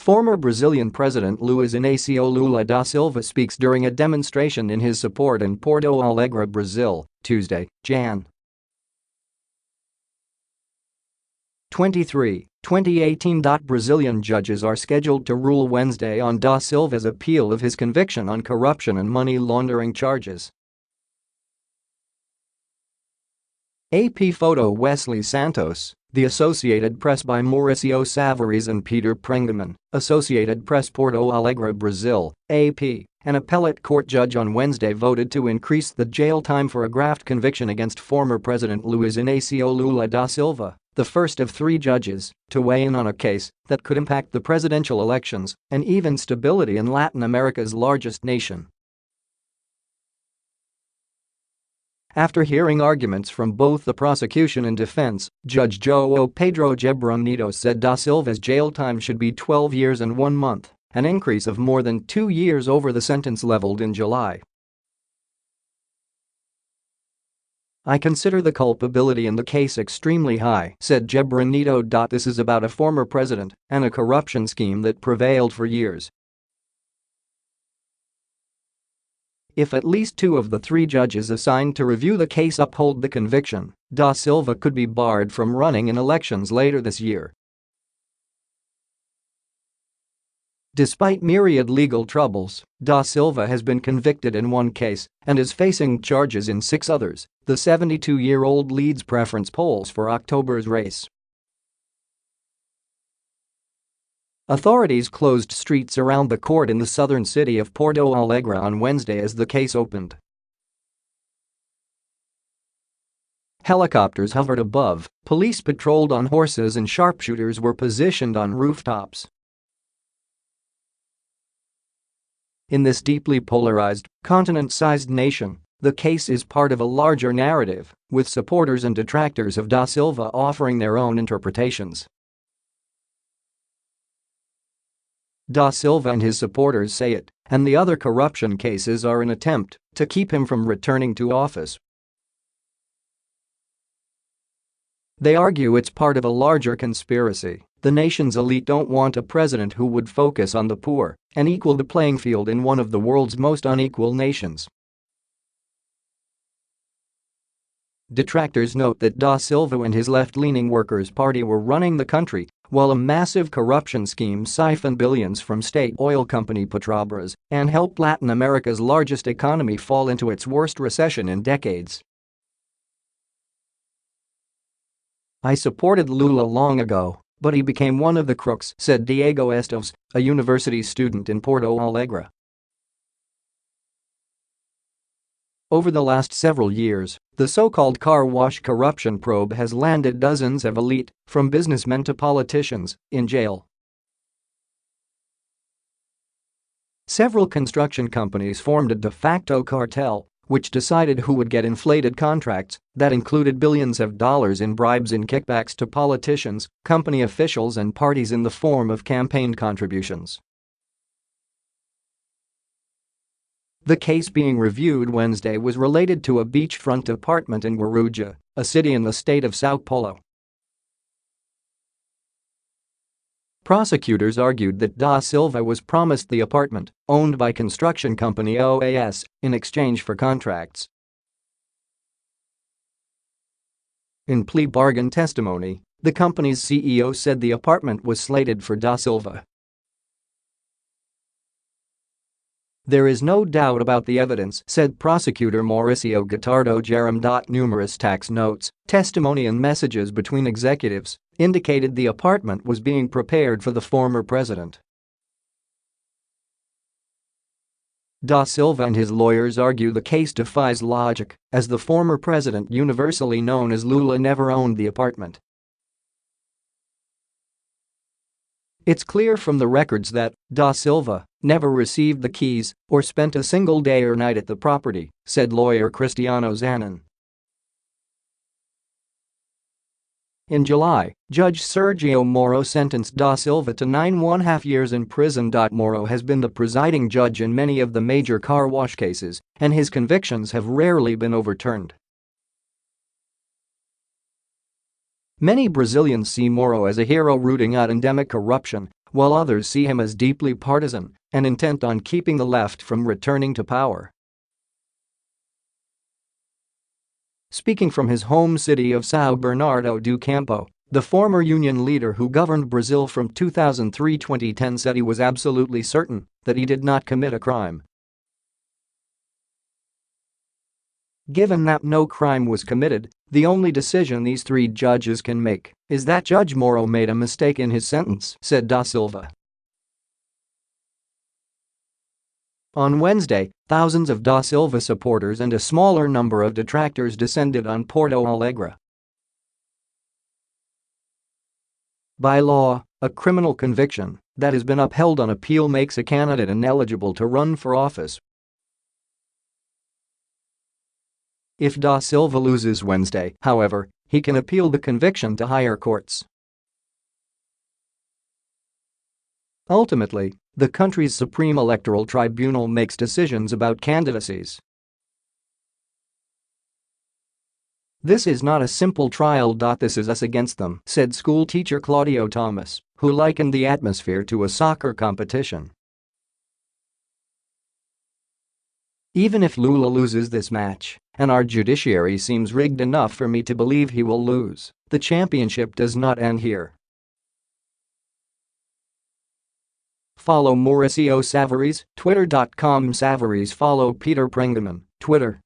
Former Brazilian President Luiz Inacio Lula da Silva speaks during a demonstration in his support in Porto Alegre, Brazil, Tuesday, Jan. 23, 2018. Brazilian judges are scheduled to rule Wednesday on da Silva's appeal of his conviction on corruption and money laundering charges. AP photo Wesley Santos, The Associated Press by Mauricio Savares and Peter Prengaman, Associated Press Porto Alegre, Brazil, AP. An appellate court judge on Wednesday voted to increase the jail time for a graft conviction against former President Luiz Inacio Lula da Silva, the first of 3 judges, to weigh in on a case that could impact the presidential elections and even stability in Latin America's largest nation. After hearing arguments from both the prosecution and defense, Judge Joao Pedro Gebran Neto said da Silva's jail time should be 12 years and 1 month, an increase of more than 2 years over the sentence leveled in July. "I consider the culpability in the case extremely high," said Gebran Neto. "This is about a former president and a corruption scheme that prevailed for years. If at least 2 of the 3 judges assigned to review the case uphold the conviction, da Silva could be barred from running in elections later this year." Despite myriad legal troubles, da Silva has been convicted in 1 case and is facing charges in 6 others, the 72-year-old leads preference polls for October's race. Authorities closed streets around the court in the southern city of Porto Alegre on Wednesday as the case opened. Helicopters hovered above, police patrolled on horses and sharpshooters were positioned on rooftops. In this deeply polarized, continent-sized nation, the case is part of a larger narrative, with supporters and detractors of da Silva offering their own interpretations. Da Silva and his supporters say it and the other corruption cases are an attempt to keep him from returning to office. They argue it's part of a larger conspiracy. The nation's elite don't want a president who would focus on the poor and equal the playing field in one of the world's most unequal nations. Detractors note that da Silva and his left-leaning Workers' Party were running the country while a massive corruption scheme siphoned billions from state oil company Petrobras and helped Latin America's largest economy fall into its worst recession in decades. "I supported Lula long ago, but he became one of the crooks," said Diego Esteves, a university student in Porto Alegre. Over the last several years, the so-called car wash corruption probe has landed dozens of elite, from businessmen to politicians, in jail. Several construction companies formed a de facto cartel, which decided who would get inflated contracts that included billions of dollars in bribes and kickbacks to politicians, company officials and parties in the form of campaign contributions. The case being reviewed Wednesday was related to a beachfront apartment in Guarujá, a city in the state of Sao Paulo. Prosecutors argued that da Silva was promised the apartment, owned by construction company OAS, in exchange for contracts. In plea bargain testimony, the company's CEO said the apartment was slated for da Silva. "There is no doubt about the evidence," said prosecutor Mauricio Geran. Numerous tax notes, testimony and messages between executives indicated the apartment was being prepared for the former president. Da Silva and his lawyers argue the case defies logic, as the former president, universally known as Lula, never owned the apartment. "It's clear from the records that da Silva never received the keys or spent a single day or night at the property," said lawyer Cristiano Zanin. In July, Judge Sergio Moro sentenced da Silva to 9.5 years in prison. Moro has been the presiding judge in many of the major car wash cases, and his convictions have rarely been overturned. Many Brazilians see Moro as a hero rooting out endemic corruption, while others see him as deeply partisan and intent on keeping the left from returning to power. Speaking from his home city of São Bernardo do Campo, the former union leader who governed Brazil from 2003-2010 said he was absolutely certain that he did not commit a crime. Given that no crime was committed, the only decision these three judges can make is that Judge Moro made a mistake in his sentence, said Da Silva. On Wednesday, thousands of Da Silva supporters and a smaller number of detractors descended on Porto Alegre. By law, a criminal conviction that has been upheld on appeal makes a candidate ineligible to run for office. If Da Silva loses Wednesday, however, he can appeal the conviction to higher courts. Ultimately, the country's Supreme Electoral Tribunal makes decisions about candidacies. This is not a simple trial. This is us against them, said school teacher Claudio Thomas, who likened the atmosphere to a soccer competition. Even if Lula loses this match, and our judiciary seems rigged enough for me to believe he will lose, the championship does not end here. Follow Mauricio Savarese, twitter.com/Savarese. Follow Peter Prengaman, Twitter